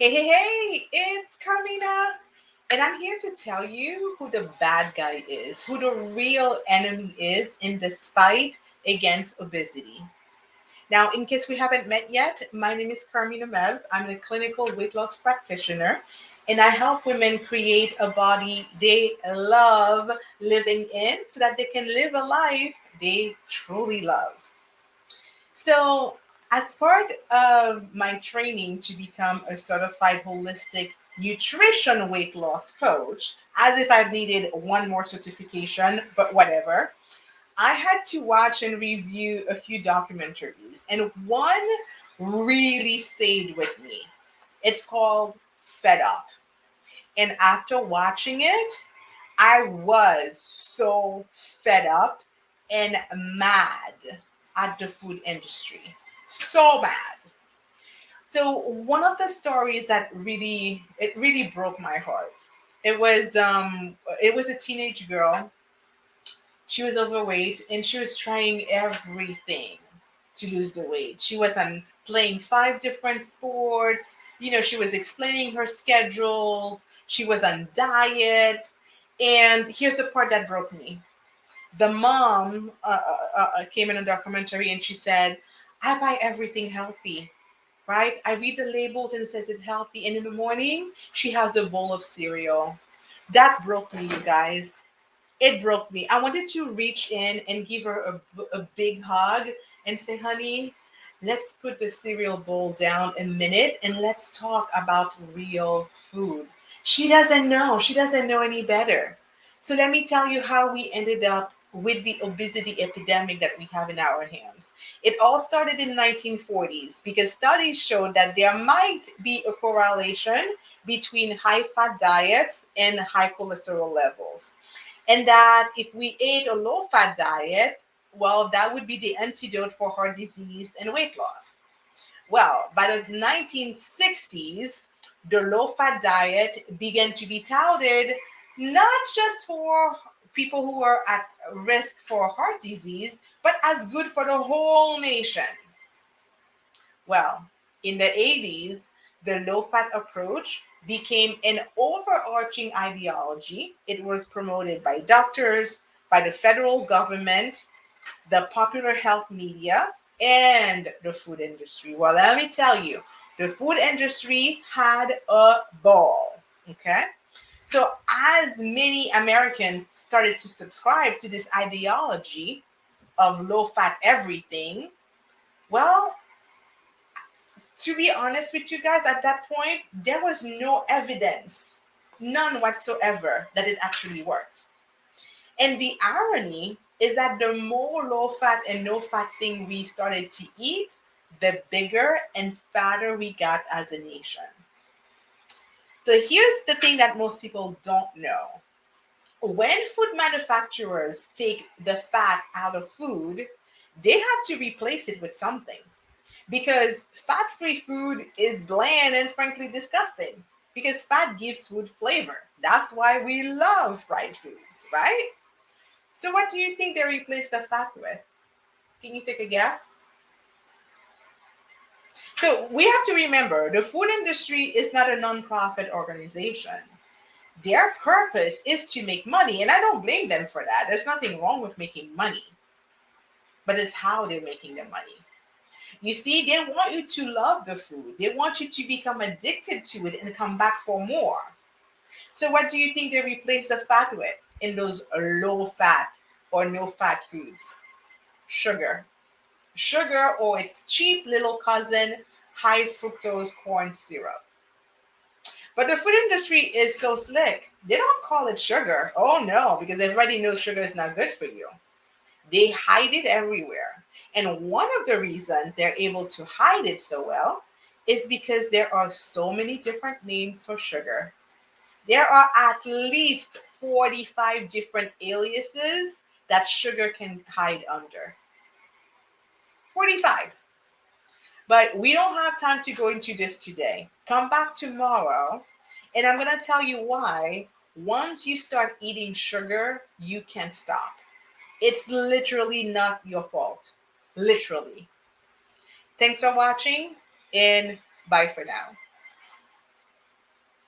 Hey, it's Carmina, and I'm here to tell you who the bad guy is, who the real enemy is in this fight against obesity. Now, in case we haven't met yet, my name is Carmina Mebs. I'm a clinical weight loss practitioner, and I help women create a body they love living in so that they can live a life they truly love. So, as part of my training to become a certified holistic nutrition weight loss coach, as if I needed one more certification, but whatever, I had to watch and review a few documentaries, and one really stayed with me. It's called Fed Up. And after watching it, I was so fed up and mad at the food industry. So mad. So one of the stories that really broke my heart. It was a teenage girl. She was overweight and she was trying everything to lose the weight. She was on playing five different sports. She was explaining her schedule. She was on diets. And here's the part that broke me. The mom came in a documentary and she said, I buy everything healthy, right? I read the labels and it says it's healthy. And in the morning, she has a bowl of cereal. That broke me, you guys. It broke me. I wanted to reach in and give her a big hug and say, honey, let's put the cereal bowl down a minute and let's talk about real food. She doesn't know. She doesn't know any better. So let me tell you how we ended up with the obesity epidemic that we have in our hands. It all started in the 1940s because studies showed that there might be a correlation between high fat diets and high cholesterol levels. And that if we ate a low fat diet, well, that would be the antidote for heart disease and weight loss. Well, by the 1960s, the low fat diet began to be touted not just for people who were at risk for heart disease, but as good for the whole nation. Well, in the 80s, the low fat approach became an overarching ideology. It was promoted by doctors, by the federal government, the popular health media, and the food industry. Well, let me tell you, the food industry had a ball. Okay. So, as many Americans started to subscribe to this ideology of low fat everything, well, to be honest with you guys, at that point, there was no evidence, none whatsoever, that it actually worked. And the irony is that the more low fat and no fat thing we started to eat, the bigger and fatter we got as a nation. So here's the thing that most people don't know. When food manufacturers take the fat out of food, they have to replace it with something because fat-free food is bland and frankly disgusting because fat gives food flavor. That's why we love fried foods, right? So what do you think they replace the fat with? Can you take a guess? So we have to remember the food industry is not a non-profit organization. Their purpose is to make money, and I don't blame them for that. There's nothing wrong with making money, but it's how they're making their money. You see, they want you to love the food. They want you to become addicted to it and come back for more. So what do you think they replace the fat with in those low fat or no fat foods? Sugar. Sugar or its cheap little cousin, high fructose corn syrup. But the food industry is so slick. They don't call it sugar. Oh no, because everybody knows sugar is not good for you. They hide it everywhere. And one of the reasons they're able to hide it so well is because there are so many different names for sugar. There are at least 45 different aliases that sugar can hide under. 45. But we don't have time to go into this today. Come back tomorrow, and I'm going to tell you why once you start eating sugar, you can't stop. It's literally not your fault. Literally. Thanks for watching, and bye for now.